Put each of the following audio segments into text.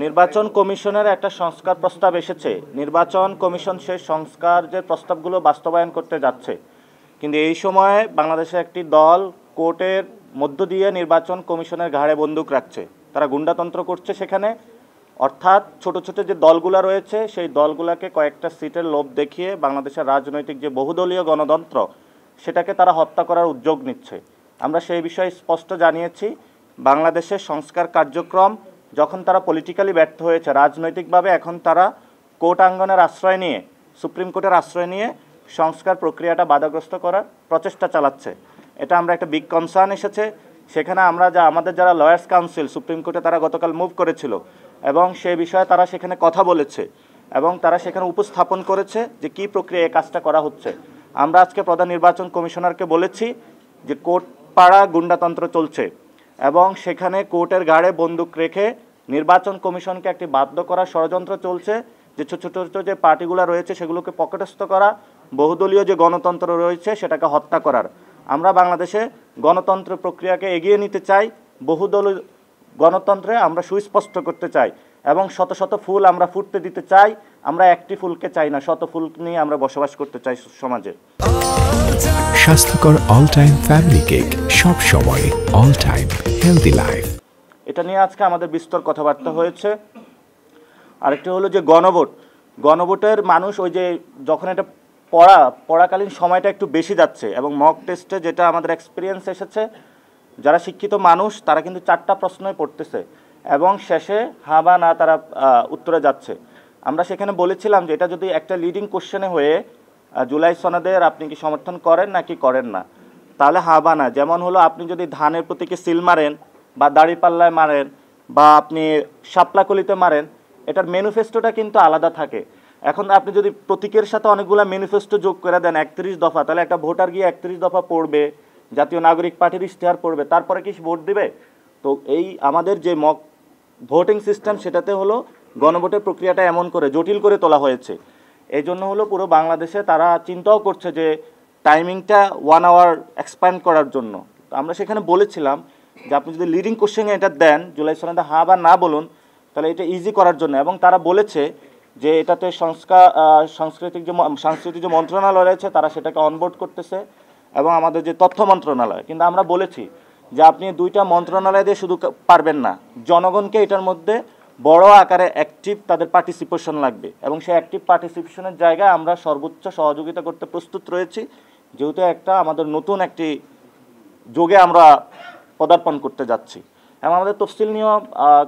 নির্বাচন কমিশনের একটা সংস্কার প্রস্তাব এসেছে। নির্বাচন কমিশন সেই সংস্কার যে প্রস্তাবগুলো বাস্তবায়ন করতে যাচ্ছে, কিন্তু এই সময়ে বাংলাদেশের একটি দল কোর্টের মধ্য দিয়ে নির্বাচন কমিশনের ঘাড়ে বন্দুক রাখছে। তারা গুন্ডাতন্ত্র করছে সেখানে, অর্থাৎ ছোট ছোট যে দলগুলো রয়েছে সেই দলগুলোকে কয়েকটা সিটের লোভ দেখিয়ে বাংলাদেশের রাজনৈতিক যে বহুদলীয় গণতন্ত্র সেটাকে তারা হত্যা করার উদ্যোগ নিচ্ছে। আমরা সেই বিষয়ে স্পষ্ট জানিয়েছি, বাংলাদেশের সংস্কার কার্যক্রম যখন তারা পলিটিক্যালি ব্যর্থ হয়েছে রাজনৈতিকভাবে, এখন তারা কোর্ট আঙ্গনের আশ্রয় নিয়ে, সুপ্রিম কোর্টের আশ্রয় নিয়ে সংস্কার প্রক্রিয়াটা বাধাগ্রস্ত করার প্রচেষ্টা চালাচ্ছে। এটা আমরা একটা বিগ কনসার্ন এসেছে। সেখানে আমরা আমাদের যারা লয়ার্স কাউন্সিল সুপ্রিম কোর্টে তারা গতকাল মুভ করেছিল এবং সেই বিষয়ে তারা সেখানে কথা বলেছে এবং তারা সেখানে উপস্থাপন করেছে যে কী প্রক্রিয়া এই কাজটা করা হচ্ছে। আমরা আজকে প্রধান নির্বাচন কমিশনারকে বলেছি যে কোর্ট পাড়া গুন্ডাতন্ত্র চলছে এবং সেখানে কোর্টের ঘাড়ে বন্দুক রেখে নির্বাচন কমিশনকে একটি বাধ্য করার ষড়যন্ত্র চলছে, যে ছোট ছোট যে পার্টিগুলো রয়েছে সেগুলোকে পকেটস্থ করা, বহুদলীয় যে গণতন্ত্র রয়েছে সেটাকে হত্যা করার। আমরা বাংলাদেশে গণতন্ত্র প্রক্রিয়াকে এগিয়ে নিতে চাই, বহুদলীয় গণতন্ত্রে আমরা সুস্পষ্ট করতে চাই এবং শত শত ফুল আমরা ফুটতে দিতে চাই। আমরা একটি ফুলকে চাই না, শত ফুল নিয়ে আমরা বসবাস করতে চাই সমাজে। স্বাস্থ্যকর অল টাইম ফ্যামিলি কেক, সব সময় অল টাইম হেলদি লাইফ। এটা নিয়ে আজকে আমাদের বিস্তর কথাবার্তা হয়েছে। আরেকটি হলো যে গণভোটের মানুষ ওই যে যখন এটা পড়াকালীন সময়টা একটু বেশি যাচ্ছে এবং মক টেস্টে যেটা আমাদের এক্সপিরিয়েন্স এসেছে, যারা শিক্ষিত মানুষ তারা কিন্তু 4টা প্রশ্নই পড়তেছে এবং শেষে হা বা না তারা উত্তরে যাচ্ছে। আমরা সেখানে বলেছিলাম যে এটা যদি একটা লিডিং কোশ্চেনে হয়ে জুলাই সনদের আপনি কি সমর্থন করেন নাকি করেন না, তাহলে হা বা না। যেমন হলো আপনি যদি ধানের প্রতীকে সিল মারেন বা দাড়িপাল্লায় মারেন বা আপনি শাপলাকলিতে মারেন, এটার ম্যানিফেস্টোটা কিন্তু আলাদা থাকে। এখন আপনি যদি প্রতীকের সাথে অনেকগুলো ম্যানিফেস্টো যোগ করে দেন 31 দফা, তাহলে একটা ভোটার গিয়ে 31 দফা পড়বে, জাতীয় নাগরিক পার্টির ইশতেহার পড়বে, তারপরে কি ভোট দিবে? তো এই আমাদের যে মক ভোটিং সিস্টেম সেটাতে হলো গণভোটের প্রক্রিয়াটা এমন করে জটিল করে তোলা হয়েছে। এই জন্য হলো পুরো বাংলাদেশে তারা চিন্তাও করছে যে টাইমিংটা 1 আওয়ার এক্সপ্যান্ড করার জন্য। তো আমরা সেখানে বলেছিলাম যে আপনি যদি লিডিং কোশ্চেনে এটা দেন, জুলাই সনদে হা বা না বলুন, তাহলে এটা ইজি করার জন্য। এবং তারা বলেছে যে এটাতে সাংস্কৃতিক যে মন্ত্রণালয় রয়েছে তারা সেটাকে অনবোর্ড করতেছে এবং আমাদের যে তথ্য মন্ত্রণালয়। কিন্তু আমরা বলেছি যে আপনি 2টা মন্ত্রণালয় দিয়ে শুধু পারবেন না, জনগণকে এটার মধ্যে বড় আকারে অ্যাক্টিভ তাদের পার্টিসিপেশন লাগবে এবং সেই অ্যাক্টিভ পার্টিসিপেশনের জায়গায় আমরা সর্বোচ্চ সহযোগিতা করতে প্রস্তুত রয়েছি, যেহেতু একটা আমাদের নতুন একটি যোগে আমরা পদার্পণ করতে যাচ্ছি। এবং আমাদের তফসিল নিয়েও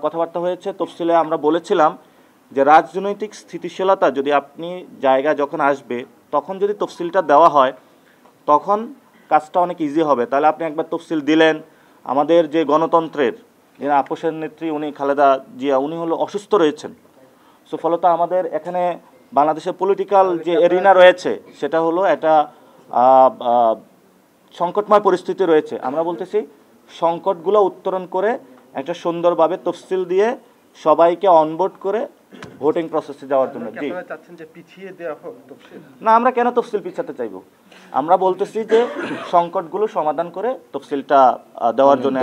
কথাবার্তা হয়েছে। তফসিলে আমরা বলেছিলাম যে রাজনৈতিক স্থিতিশীলতা যদি আপনি জায়গা যখন আসবে তখন যদি তফসিলটা দেওয়া হয় তখন কাজটা অনেক ইজি হবে। তাহলে আপনি একবার তফসিল দিলেন, আমাদের যে গণতন্ত্রের যে আপোষের নেত্রী উনি খালেদা জিয়া, উনি হলো অসুস্থ রয়েছেন। সো ফলত আমাদের এখানে বাংলাদেশের পলিটিক্যাল যে এরিনা রয়েছে সেটা হলো একটা সংকটময় পরিস্থিতি রয়েছে। আমরা বলতেছি সংকটগুলো উত্তরণ করে একটা সুন্দরভাবে তফসিল দিয়ে সবাইকে অনবোর্ড করে ভোটিং প্রসেসে যাওয়ার জন্য। জি, না, আমরা কেন তফসিল পিছাতে চাইব? আমরা বলতেছি যে সংকটগুলো সমাধান করে তফসিলটা দেওয়ার জন্য।